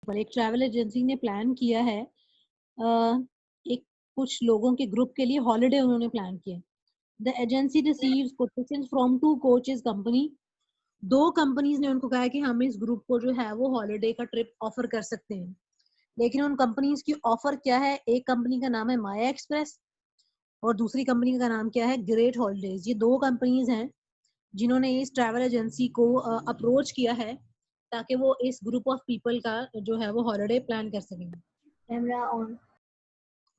एक travel agency ने plan किया है एक कुछ लोगों के ग्रुप के लिए हॉलिडे उन्होंने प्लान किया। The agency receives quotations from 2 coaches company. 2 companies ने उनको कहा है कि हम इस ग्रुप को जो है वो हॉलिडे का ट्रिप ऑफर कर सकते हैं। लेकिन उन कंपनीज की ऑफर क्या है? एक कंपनी का नाम है माया एक्सप्रेस और दूसरी कंपनी का नाम क्या है? Great holidays. ये 2 कंपनीज हैं जिन्होंने इस ट्रैवल एजेंसी को अप्रोच किया है ताकि वो इस ग्रुप ऑफ पीपल का जो है वो हॉलिडे प्लान कर सकें। Camera on.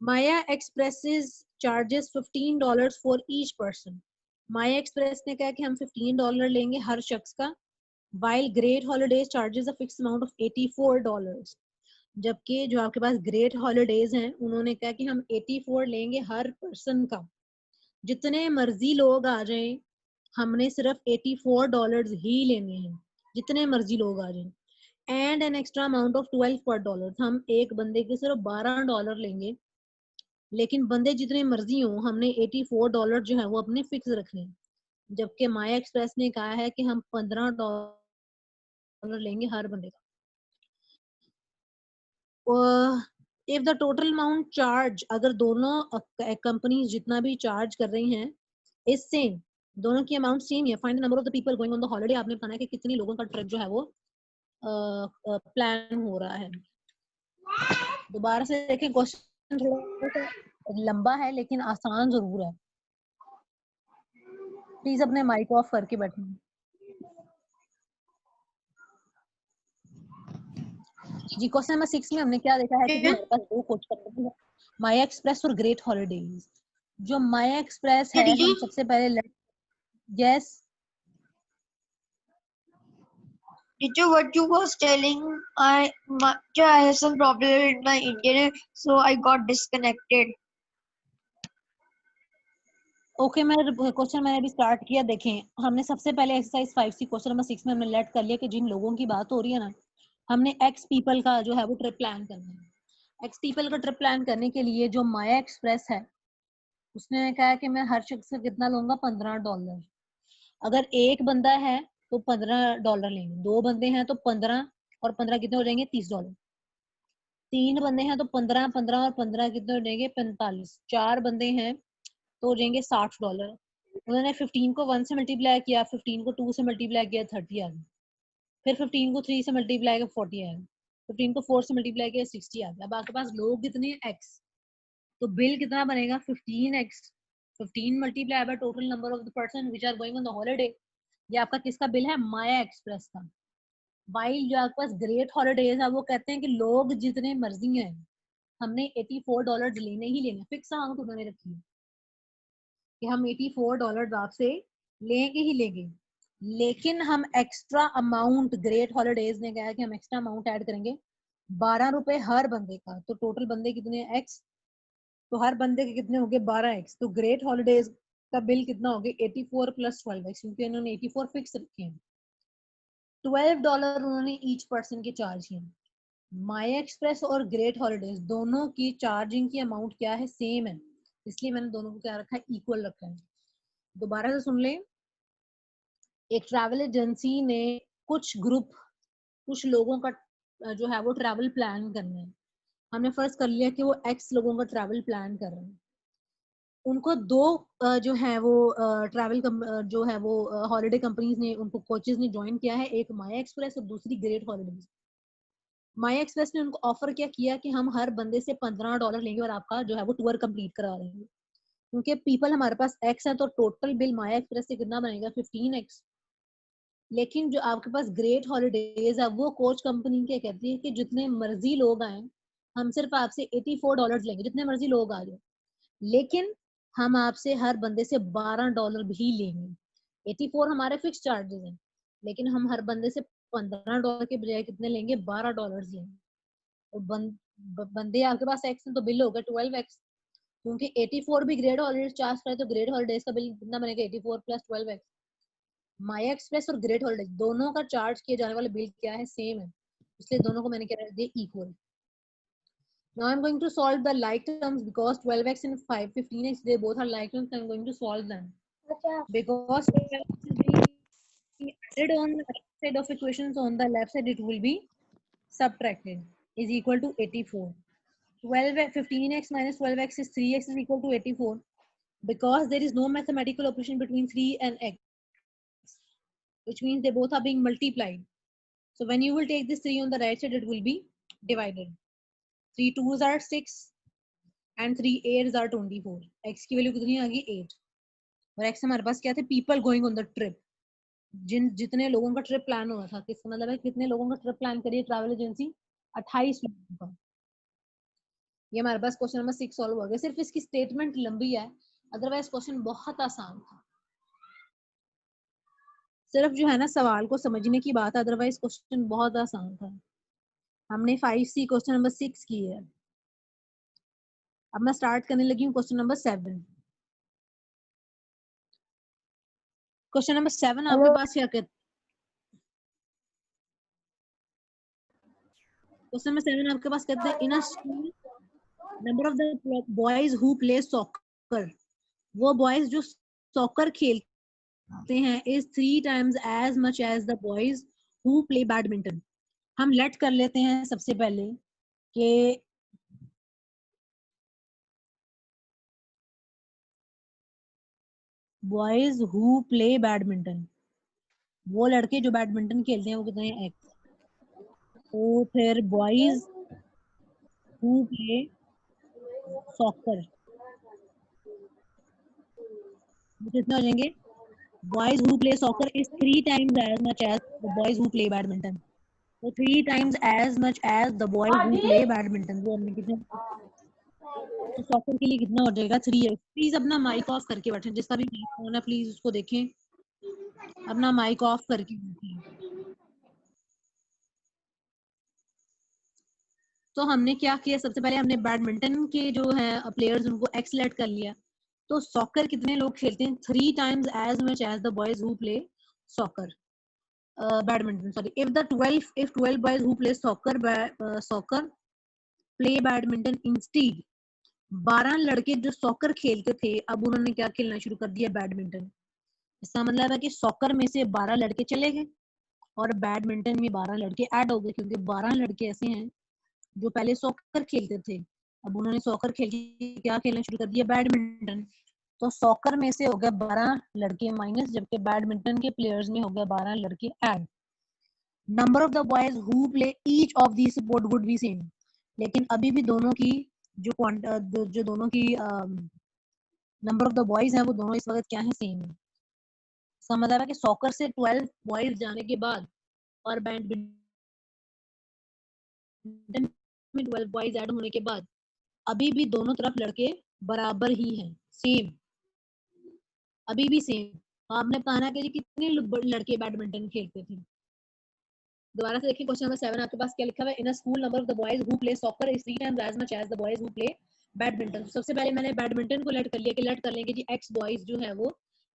Maya expresses charges $15 for each person. Maya express ने कहा कि हम $15 लेंगे हर शख्स का, while great holidays charges a fix amount of $84। जबकि जो आपके पास ग्रेट हॉलिडेज हैं उन्होंने कहा कि हम 84 लेंगे हर पर्सन का। जितने मर्जी लोग आ जाएं, हमने सिर्फ $84 ही लेने हैं, जितने मर्जी लोग आ जाएं। And an extra amount of 12 पर डॉलर, हम एक बंदे के सिर्फ $12 लेंगे, लेकिन बंदे जितने मर्जी हो हमने $84 जो है वो अपने फिक्स रखने हैं। जबकि माया एक्सप्रेस ने कहा है कि हम $15 लेंगे हर बंदे का। If the total amount charge, अगर दोनों कंपनीज जितना भी चार्ज कर रही हैं इज सेम, दोनों की अमाउंट सेम है, find the number of the people going on the holiday. आपने बताना है कि कितने लोगों का ट्रिप जो है वो प्लान हो रहा है। दोबारा से देखें, क्वेश्चन थोड़ा सा लंबा है लेकिन आसान जरूर है। प्लीज अपने माइक ऑफ करके बैठें। जी, क्वेश्चन नंबर 6 में हमने क्या देखा है कि जी हमारे पास 2 कोच कंपनी है, माया एक्सप्रेस और ग्रेट हॉलिडेज। जो माया एक्सप्रेस है, हम सबसे पहले yes What you was telling, I have some problem in my internet, so I got disconnected. Okay, मैंने अभी स्टार्ट किया। देखें, हमने सबसे पहले एक्सरसाइज 5C क्वेश्चन नंबर 6 में हमने लेट कर लिया कि जिन लोगों की बात हो रही है ना, हमने एक्स पीपल का जो है वो ट्रिप प्लान करना है। एक्स पीपल का ट्रिप प्लान करने के लिए जो माया एक्सप्रेस है उसने कहा कि मैं हर शख्स से कितना लूंगा? $15। अगर एक बंदा है तो $15 लेंगे, 2 बंदे हैं तो 15 और 15 कितने हो जाएंगे? $30। 3 बंदे हैं तो 15 15 और 15 कितने हो जाएंगे? 45। 4 बंदे हैं तो हो जाएंगे $60। उन्होंने 15 को 1 से मल्टीप्लाई किया, 15 को 2 से मल्टीप्लाई किया, 30 आ गया। फिर 15 को 3 से मल्टीप्लाई किया, 40 आ गया। 15 को 4 से मल्टीप्लाई किया, 60 आ गया। अब आपके पास लोग कितने? x। तो बिल कितना बनेगा? 15x। 15 multiply by total number of the person which are going on the holiday. ये आपका किसका बिल है? माया एक्सप्रेस का। वाइल जो आपके पास ग्रेट हॉलिडेज है वो कहते हैं कि लोग जितने मर्जी हैं हमने $84 लेने ही लेने, फिक्स अमाउंट उन्होंने रखी है कि हम $84 आपसे लेंगे ही लेंगे। लेकिन हम एक्स्ट्रा अमाउंट, ग्रेट हॉलिडेज ने कहा कि हम एक्स्ट्रा अमाउंट ऐड करेंगे ₹12 हर बंदे का। तो टोटल बंदे कितने? x। तो हर बंदे के कितने हो गए? 12x। तो ग्रेट हॉलिडेज का बिल कितना हो गया? 84 प्लस 12x, क्योंकि इन्होंने 84 फिक्स रखे हैं। $12 उन्होंने ईच पर्सन के चार्ज किए। माया एक्सप्रेस और ग्रेट हॉलिडेज दोनों की चार्जिंग की अमाउंट क्या है? सेम है, इसलिए मैंने दोनों को क्या रखा है? इक्वल रखा है। दोबारा से सुन लें, एक ट्रैवल एजेंसी ने कुछ लोगों का जो है वो ट्रैवल प्लान करना है। हमने फर्स्ट कर लिया कि वो x लोगों का ट्रैवल प्लान कर रहे हैं। उनको 2 जो है वो ट्रैवल जो है वो हॉलिडे कंपनीज ने, उनको कोचेस ने ज्वाइन किया है, एक माया एक्सप्रेस और दूसरी ग्रेट हॉलिडेज। माया एक्सप्रेस ने उनको ऑफर क्या किया कि हम हर बंदे से $15 लेंगे और आपका जो है वो टूर कंप्लीट करा देंगे। क्योंकि पीपल हमारे पास x है तो टोटल बिल माया एक्सप्रेस से कितना बनेगा? 15x। लेकिन जो आपके पास ग्रेट हॉलिडेज है वो कोच कंपनी क्या कहती है कि जितने मर्जी लोग आए हम सिर्फ आपसे $84 लेंगे, जितने मर्जी लोग आ जाए, लेकिन हम आपसे हर बंदे से $12 भी लेंगे। 84 हमारे फिक्स चार्जेस हैं, लेकिन हम हर बंदे से $15 के बजाय कितने लेंगे? $12 लेंगे। और बंदे आपके पास एक्स है तो बिल होगा 12x, क्योंकि 84 भी ग्रेट हॉलिडेज चार्ज करे तो ग्रेट हॉलिडेज का बिल कितना बनेगा? 84 प्लस 12x। माया एक्सप्रेस और ग्रेट हॉलिडेज दोनों का चार्ज किए जाने वाला बिल क्या है? सेम है, इसलिए दोनों को मैंने क्या रख दिया? Equal. Now I'm going to solve the like terms because 12x and 15x they both are like terms. I'm going to solve them because 12x will be added on the right side of equations, on the left side it will be subtracted is equal to 84. 12 15x minus 12x is 3x is equal to 84 because there is no mathematical operation between 3 and x, which means they both are being multiplied. So when you will take this 3 on the right side, it will be divided. 3 2s are 6 and 3 8s are 24. x की value कितनी आ गई 8 और x हमारे पास क्या थे people going on the trip जितने लोगों का ट्रिप प्लान हुआ था किसका मतलब है कितने लोगों का ट्रिप प्लान करिए ट्रैवल एजेंसी 28 लोगों का ये हमारे पास क्वेश्चन नंबर 6 सॉल्व हो गया सिर्फ इसकी स्टेटमेंट लंबी है अदरवाइज क्वेश्चन बहुत आसान था सिर्फ जो है ना सवाल को समझने की बात अदरवाइज क्वेश्चन बहुत आसान था हमने 5C क्वेश्चन नंबर 6 की है अब मैं स्टार्ट करने लगी हूँ क्वेश्चन नंबर 7 क्वेश्चन नंबर 7 आपके पास क्या कहते क्वेश्चन नंबर 7 आपके पास कहते हैं in a school number of the boys who play soccer वो बॉयज जो सॉकर खेलते हैं is 3 times as much as the boys who play badminton हम लेट कर लेते हैं सबसे पहले कि बॉयज हु प्ले बैडमिंटन वो लड़के जो बैडमिंटन खेलते हैं वो कितने हैं एक्स तो फिर बॉयज हु प्ले सॉकर कितने हो जाएंगे boys who play soccer is 3 times as much as the boys who play badminton so 3 times as much as the boys who play badminton वो हमने कितने तो सॉकर के लिए कितना हो जाएगा 3x प्लीज अपना माइक ऑफ करके बैठे जिसका भी माइक ऑन है प्लीज उसको देखें अपना माइक ऑफ करके बैठे तो हमने क्या किया सबसे पहले हमने बैडमिंटन के जो है प्लेयर्स उनको एक्सलेट कर लिया तो सॉकर कितने लोग खेलते हैं 3 times as much as the boys who play soccer badminton sorry if 12 boys who play soccer play badminton instead 12 लड़के जो सॉकर खेलते थे अब उन्होंने क्या खेलना शुरू कर दिया बैडमिंटन इसका मतलब है कि सॉकर में से 12 लड़के चले गए और बैडमिंटन में 12 लड़के ऐड हो गए क्योंकि 12 लड़के ऐसे हैं जो पहले सॉकर खेलते थे अब उन्होंने सॉकर खेल के क्या खेलना शुरू कर दिया बैडमिंटन तो सॉकर में से हो गया 12 लड़के माइनस जबकि बैडमिंटन के प्लेयर्स में हो गया 12 लड़के add number of the boys who play each of the sport would be same लेकिन अभी भी दोनों की जो दोनों की नंबर ऑफ द बॉयज है वो दोनों इस वक्त क्या है सेम है इसका मतलब है कि सॉकर से 12 बॉयज जाने के बाद और बैडमिंटन में 12 बॉयज ऐड होने के बाद अभी भी दोनों तरफ लड़के बराबर ही हैं सेम अभी भी सेम आपने बताना कि कितने लड़के बैडमिंटन खेलते थे दोबारा से देखिए क्वेश्चन नंबर 7 आपके पास क्या लिखा हुआ है in a school number of the boys who play soccer is 3 times as much as the boys who play badminton सबसे पहले मैंने बैडमिंटन को लेट कर लिया कि लेट कर लेंगे जी एक्स बॉयज जो है वो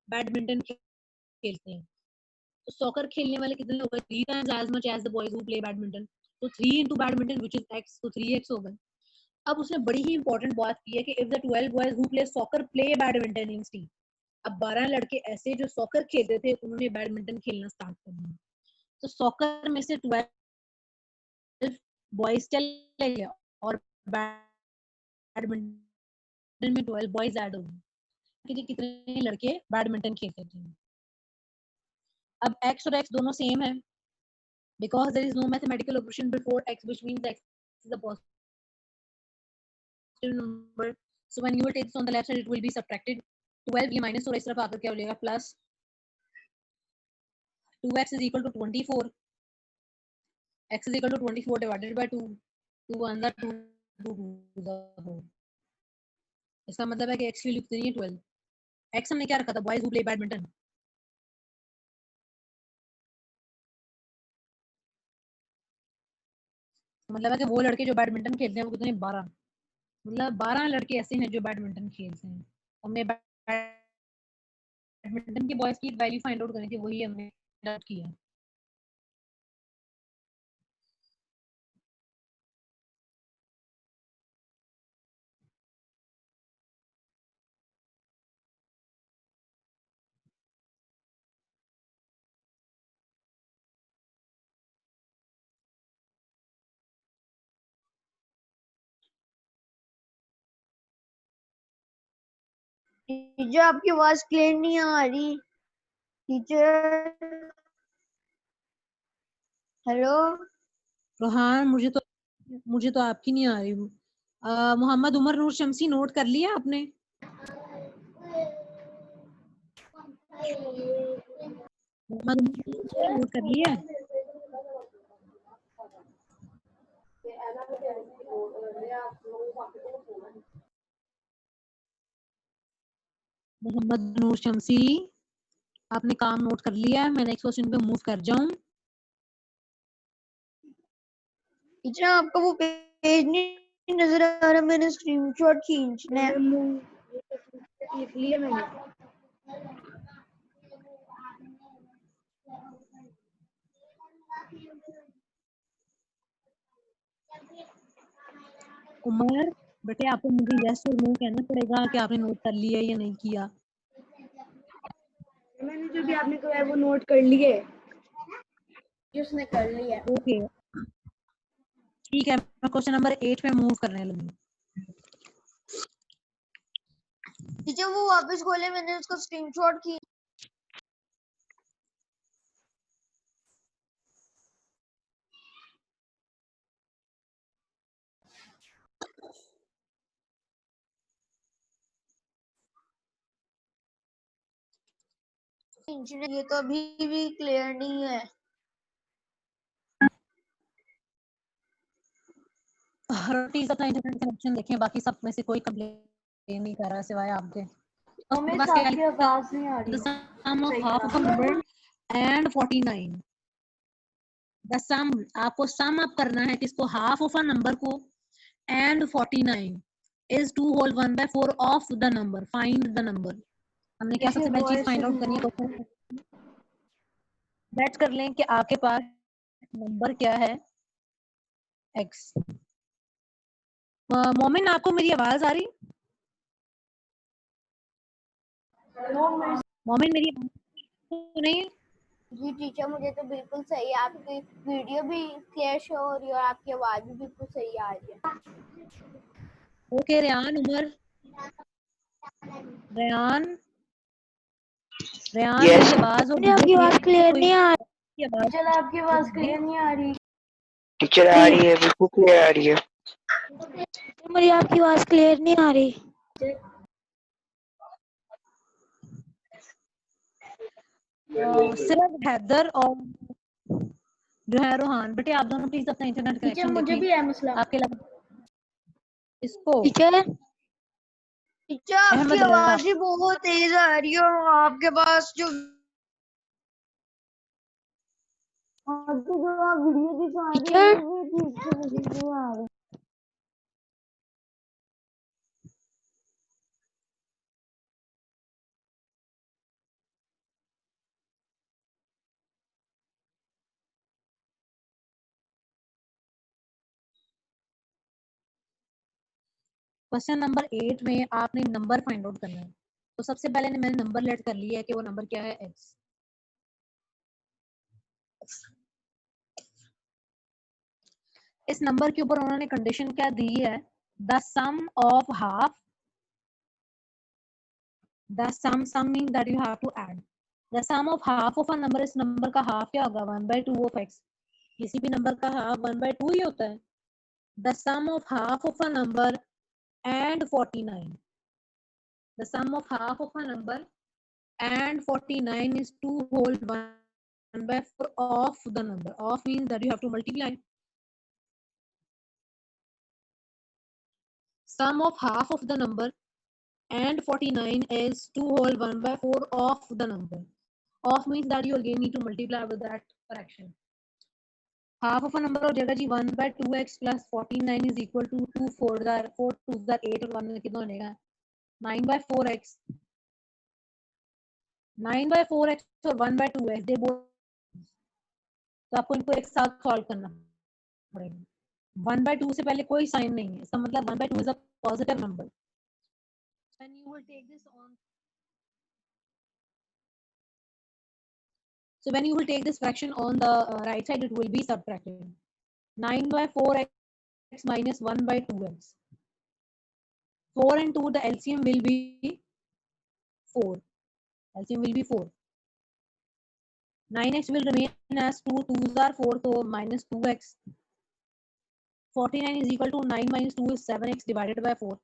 बैडमिंटन खेलते हैं तो सॉकर खेलने वाले कितने लोग 3 times as much as the boys who play badminton तो 3 into badminton which is x तो 3x होगा अब उसने बड़ी ही इंपॉर्टेंट बात की है कि if the 12 boys who play soccer play badminton instead अब 12 लड़के ऐसे जो सॉकर खेलते थे उन्होंने बैडमिंटन खेलना स्टार्ट कर दिया तो सॉकर में से 12 बॉयज चले गए और बैडमिंटन में 12 बॉयज ऐड हो गए कि कितने लड़के बैडमिंटन खेलते थे अब x और x दोनों सेम है because there is no mathematical operation before x which means x is a positive number so when you will take this on the left side it will be subtracted 12 ये minus और इस तरफ आकर क्या हो जाएगा plus 2x is equal to 24 x is equal to 24 divided by 2 2 1 the 2 2 to the 4 इसका मतलब है कि x की वैल्यू कितनी है 12 x हमने क्या रखा था बॉयज हु प्ले बैडमिंटन मतलब है कि वो लड़के जो बैडमिंटन खेलते हैं वो कितने 12 मतलब 12 लड़के ऐसे हैं जो बैडमिंटन खेलते हैं हमने बैडमिंटन के बॉयज की वैल्यू फाइंड आउट करनी थी वही हमने किया टीचर आपकी आवाज क्लियर नहीं आ रही। Teacher hello. रोहान मुझे तो आपकी नहीं आ रही। मोहम्मद उमर नूर शमसी नोट कर लिया आपने? मोहम्मद उमर नोट कर लिया? मोहम्मद नूर शमसी आपने काम नोट कर लिया है? मैं नेक्स्ट क्वेश्चन पे मूव कर जाऊं? टीचर आपका वो पेज नहीं नजर आ रहा, मैंने स्क्रीनशॉट खींचना है। लिख लिया मैंने। उमर बेटे आपको मुझे यस और नो कहना पड़ेगा कि आपने नोट कर लिया या नहीं किया। मैंने जो भी आपने कहा है वो नोट कर लिए। उसने कर लिया। ओके ठीक है, मैं क्वेश्चन नंबर 8 पे मूव करने लगी। टीचर वो वापस खोले, मैंने उसका स्क्रीनशॉट खींच। ये तो अभी भी क्लियर नहीं है। प्लीज अपना इंटरनेट कनेक्शन देखें, बाकी सब में से कोई कंप्लेन नहीं कर रहा सिवाय आपके। हमें बस आपकी आवाज नहीं आ the रही sum of सही half of a तरह। number and 49 the sum आपको sum up करना है किसको? half of a number को and 49 is 2 whole 1 by 4 of the number. Find the number. हमने क्या सबसे पहली चीज फाइंड आउट करनी है? क्वेश्चन सेट कर लें कि आपके पास नंबर क्या है x। मोमिन आपको मेरी आवाज आ रही? मोमिन मेरी तो नहीं? जी टीचर मुझे तो बिल्कुल सही है, आपकी वीडियो भी क्लियर शो हो रही है और आपकी आवाज भी बिल्कुल सही आ रही है। ओके रेहान उमर रेहान रेहान Yes, मेरी आवाज और आपकी आवाज क्लियर नहीं आ रही। की आवाज चल आपकी आवाज क्लियर नहीं आ रही। टीचर आ रही है, बिल्कुल क्लियर आ रही है। मुझे आपकी आवाज क्लियर नहीं आ रही। सिर्फ हैदर और जो है रोहान बेटे आप दोनों प्लीज अपना इंटरनेट टीचर कनेक्शन मुझे देखें। भी है मसला। आपके लग इसको टीचर टीचर आपकी अहमद आवाज ही बहुत तेज आ रही है और आपके पास जो आपको जो आप वीडियो दिखा रहे हैं वो भी ठीक से मुझे नहीं आ रही। क्वेश्चन नंबर 8 में आपने नंबर फाइंड आउट करना है। तो सबसे पहले मैंने नंबर लेट कर लिया है कि वो नंबर क्या है x। इस नंबर के ऊपर उन्होंने कंडीशन क्या दी है? The sum of half the sum mean that you have to add the sum of half of a number. इस नंबर का हाफ क्या होगा? 1/2 ऑफ x। किसी भी नंबर का हाफ 1/2 ही होता है। The sum of half of a number and 49. The sum of half of a number and 49 is 2 whole 1 by 4 of the number. Of means that you have to multiply. Sum of half of the number and 49 is 2 whole 1 by 4 of the number. Of means that you again need to multiply with that fraction. Half of a number हो जाएगा जी 1 by 2x plus 49 is equal to 2 4 2 8 और 1 में कितना बनेगा? 9 by 4x 9 by 4x और 1 by 2x they both. तो आपको इनको एक साथ सॉल्व करना पड़ेगा। 1/2 से पहले कोई साइन नहीं है, इसका मतलब 1/2 is a positive number. When you will take this on, so when you will take this fraction on the right side, it will be subtracted. 9 by 4x minus 1 by 2x. 4 and 2, the LCM will be 4. LCM will be 4. 9x will remain as 2. 2s are 4, so minus 2x. 49 is equal to 9 minus 2 is 7x divided by 4.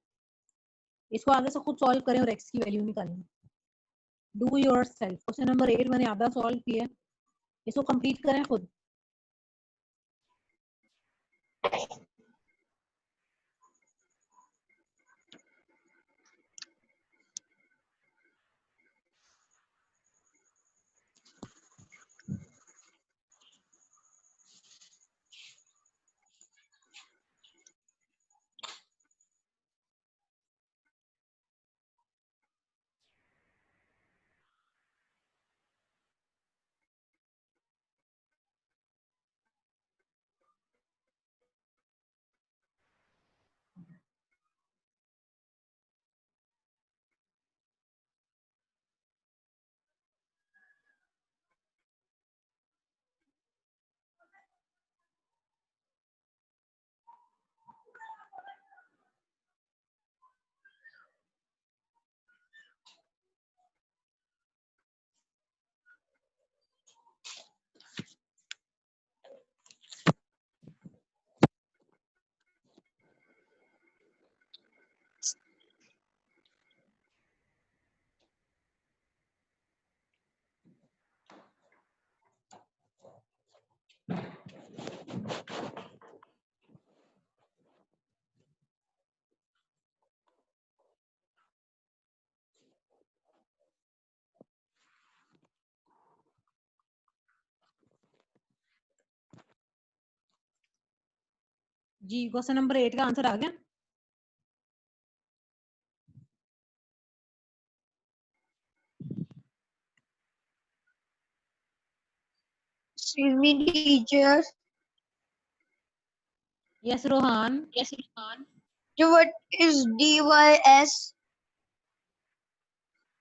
इसको आगे से खुद solve करें और x की value निकालें. Do your self. Question number 8 मैंने आधा सॉल्व किया, इसको कंप्लीट करें खुद. जी क्वेश्चन नंबर 8 का आंसर आ गया. Excuse me, teacher. Yes Rohan. So what is DYS?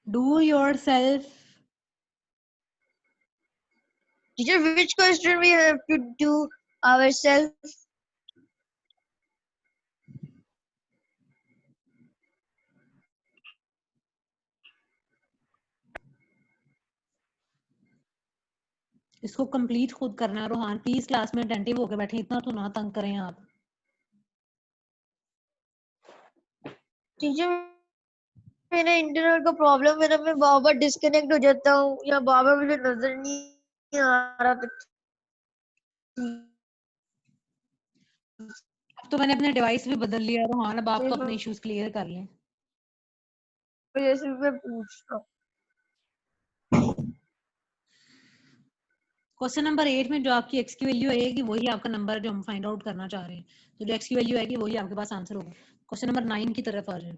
Do your self. Teacher, which question we have to do ourselves? इसको कंप्लीट खुद करना है रोहान. प्लीज क्लास में अटेंटिव होकर बैठे, इतना तो ना तंग करें आप. टीचर मेरा इंटरनेट का प्रॉब्लम है ना, मैं बार बार डिस्कनेक्ट हो जाता हूँ या बार बार मुझे नजर नहीं आ रहा. अब तो मैंने अपने डिवाइस भी बदल लिया रोहान. अब आप तो अपने इश्यूज क्लियर कर लें. जैसे मैं पूछ रहा हूँ. क्वेश्चन नंबर 8 में जो आपकी x की वैल्यू आएगी वही आपका नंबर है जो हम फाइंड आउट करना चाह रहे हैं. तो जो x की वैल्यू आएगी वही आपके पास आंसर होगा. क्वेश्चन नंबर 9 की तरफ आ जाए.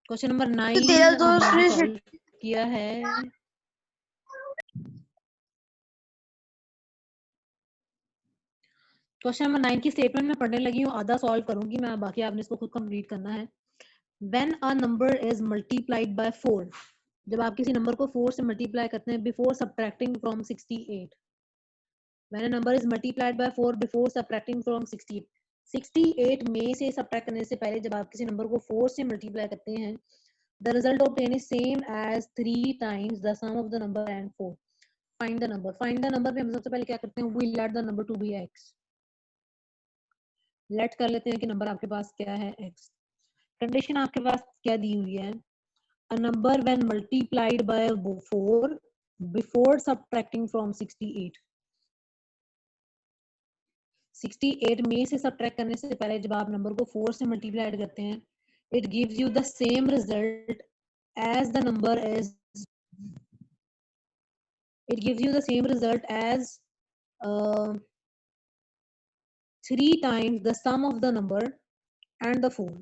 क्वेश्चन नंबर 9 तेरा दोस्त हमने फिर सॉल्व किया है. क्वेश्चन नंबर 9 की स्टेटमेंट में पढ़ने लगी हूँ, आधा सॉल्व करूंगी मैं, बाकी आपने इसको खुद कंप्लीट करना है. When a number is multiplied by 4, जब आप किसी नंबर को 4 से मल्टीप्लाई करते हैं before subtracting from 68. When a number is multiplied by 4 before subtracting from 68. 68 में से सब्ट्रैक्ट करने से पहले जब आप किसी नंबर को 4 से मल्टीप्लाई करते हैं, the result obtained is same as 3 times the sum of the number and 4. Find the number. Find the number पे हम सबसे पहले क्या करते हैं, we let the number to be x. Let कर लेते हैं कि नंबर आपके पास क्या है, x. कंडीशन आपके पास क्या दी हुई है, a number when multiplied by 4 before subtracting from 68. 68 में से सब्ट्रैक्ट करने से पहले जब आप नंबर को 4 से मल्टीप्लाई करते हैं, it gives you the same result as the number is. It gives you the same result as 3 times the sum of the number and the 4.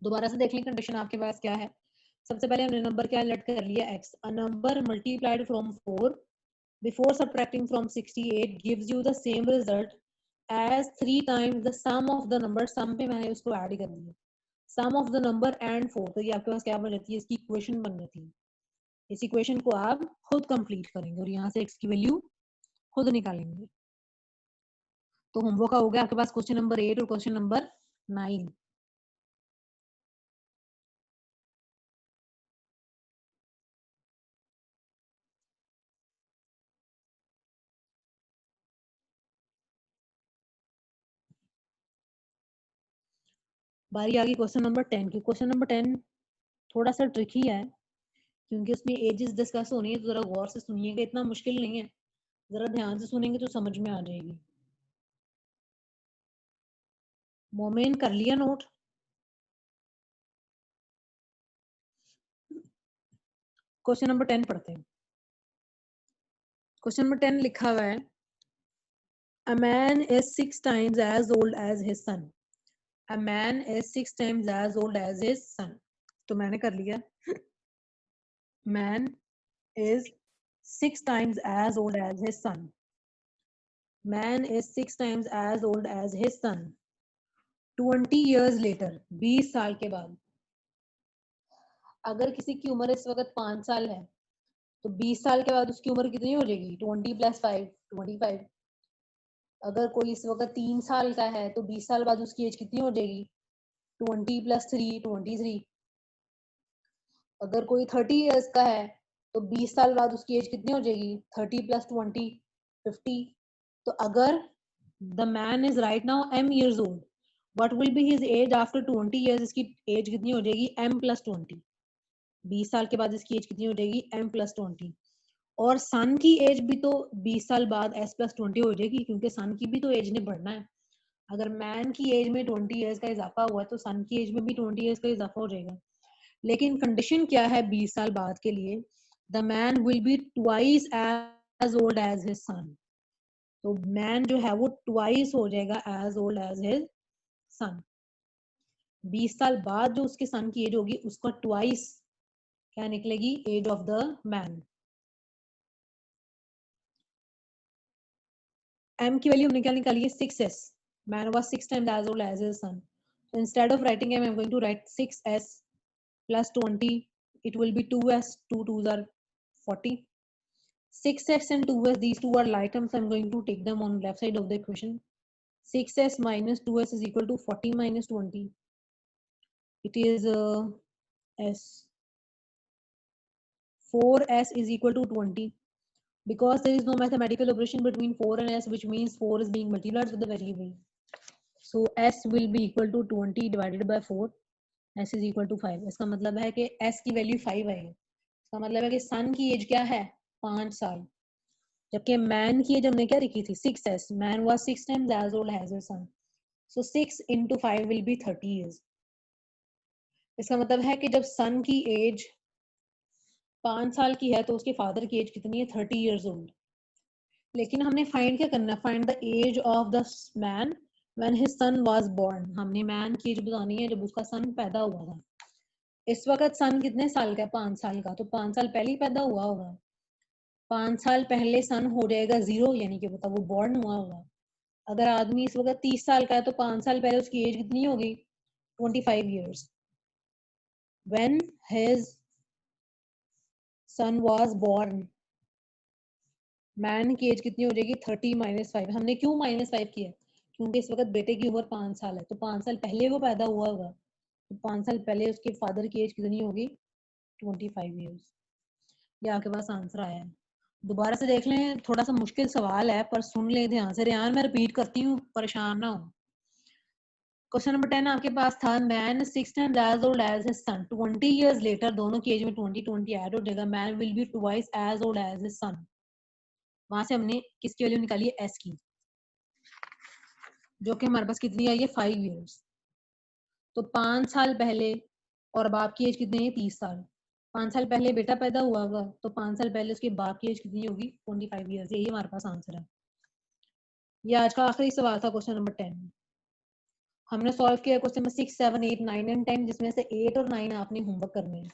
दोबारा से देख लें कंडीशन आपके पास क्या है. सबसे पहले हमने नंबर क्या लेट कर लिया, x. A number multiplied from 4 before subtracting from 68 gives you the same result as 3 times the sum of the number. sum पे मैंने उसको ऐड कर दिया, sum of the number and 4. तो ये आपके पास क्या बन जाती है, इसकी इक्वेशन बन जाती है. इस इक्वेशन को आप खुद कंप्लीट करेंगे और यहाँ से x की वैल्यू खुद निकालेंगे. तो होमवर्क हो गया आपके पास क्वेश्चन नंबर 8 और क्वेश्चन नंबर 9. बारी आ गई क्वेश्चन नंबर 10 की। क्वेश्चन नंबर 10 थोड़ा सा ट्रिकी है क्योंकि उसमें एजेस डिस्कस होनी है, तो जरा गौर से सुनिएगा, इतना मुश्किल नहीं है, जरा ध्यान से सुनेंगे तो समझ में आ जाएगी। मोमेन कर लिया नोट? क्वेश्चन नंबर 10 पढ़ते हैं। क्वेश्चन नंबर 10 लिखा हुआ है, A man is 6 times as old as his son. A man is 6 times as old as his son. तो मैंने कर लिया, man is 6 times as old as his son. Man is 6 times as old as his son. 20 years later, 20 साल के बाद, अगर किसी की उम्र इस वक्त 5 साल है तो 20 साल के बाद उसकी उम्र कितनी हो जाएगी? 20 + 5 25। अगर कोई इस वक्त 3 साल का है तो 20 साल बाद उसकी एज कितनी हो जाएगी? 20 + 3 23। अगर कोई 30 इयर्स का है तो 20 साल बाद उसकी एज कितनी हो जाएगी? 30 + 20 50। तो अगर the man is right now m years old, what will be his age after 20 years? इसकी एज कितनी हो जाएगी? m + 20। 20 साल के बाद इसकी एज कितनी हो जाएगी? m + 20। और सन की एज भी तो 20 साल बाद s + 20 हो जाएगी, क्योंकि सन की भी तो एज ने बढ़ना है। अगर मैन की एज में 20 इयर्स का इजाफा हुआ है तो सन की एज में भी 20 इयर्स का इजाफा हो जाएगा। लेकिन कंडीशन क्या है 20 साल बाद के लिए? The man will be twice as old as his son. तो मैन जो है वो ट्वाइस हो जाएगा as old as his son. 20 साल बाद जो उसके सन की एज होगी उसका ट्वाइस क्या निकलेगी? Age of the man. m की वैल्यू हमने क्या निकाली है? 6s। man was 6 times as old as his son. So instead of writing m, I'm going to write 6s plus 20. It will be 2s. 2 2s are 40. 6s and 2s, these two are like terms. I'm going to take them on left side of the equation. 6s minus 2s is equal to 40 minus 20. It is s. 4s is equal to 20. Because there is no mathematical operation between 4 and s, which means 4 is being multiplied with the variable. So s will be equal to 20 divided by 4. s is equal to 5. इसका मतलब है कि s की value 5 आएगी। इसका मतलब है कि सन की एज क्या है? 5 साल। जबकि मैन की एज हमने क्या लिखी थी? 6s. Man was 6 times as old as his son. So 6 into 5 will be 30 years. इसका मतलब है कि जब सन की एज 5 साल की है तो उसके फादर की एज कितनी है? 30 years old. लेकिन हमने फाइंड क्या करना है? Find the age of the man when his son was born. हमने मैन की एज बतानी है जब उसका सन पैदा हुआ था। इस वक्त सन कितने साल का है? 5 साल का। तो 5 साल पहले ही पैदा हुआ होगा। 5 साल पहले सन हो जाएगा 0, यानी कि वो बोर्न हुआ होगा। अगर आदमी इस वक्त 30 साल का है तो 5 साल पहले उसकी एज कितनी होगी? 25 years. When his son was born, man की एज कितनी हो जाएगी? 30 - 5। हमने क्यों -5 किया? क्योंकि इस वक्त बेटे की उम्र 5 साल है, तो 5 साल पहले वो पैदा हुआ होगा, तो 5 साल पहले उसके फादर की एज कितनी होगी? 25 years। ये आपके पास आंसर आया है। दोबारा से देख लें, थोड़ा सा मुश्किल सवाल है पर सुन ले ध्यान से। रेहान मैं रिपीट करती हूँ, परेशान ना हो। क्वेश्चन नंबर 10 आपके पास था, man 6 times as old as his son. 20 years later, दोनों की एज में 20 ऐड हो जाएगा। Man will be twice as old as his son. वहां से हमने किसकी वैल्यू निकाली है? एस की, जो कि हमारे पास कितनी आई है? 5 years। तो 5 साल पहले, और बाप की एज कितनी है? 30 साल। 5 साल पहले बेटा पैदा हुआ होगा, तो 5 साल पहले उसके बाप की एज कितनी होगी? 25 years। यही हमारे पास आंसर है। ये आज का आखिरी सवाल था, क्वेश्चन नंबर 10। हमने सॉल्व किया क्वेश्चन नंबर 6 7 8 9 एंड 10, जिसमें से 8 और 9 आपने होमवर्क करने हैं।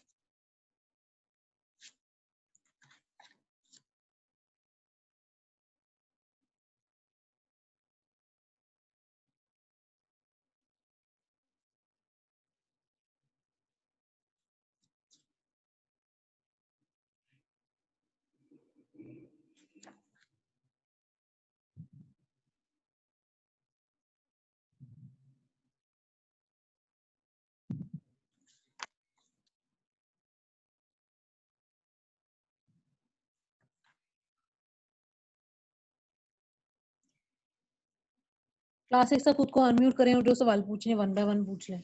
क्लास 6 सब खुद को अनम्यूट करें और जो सवाल पूछने 1 by 1 पूछ लें।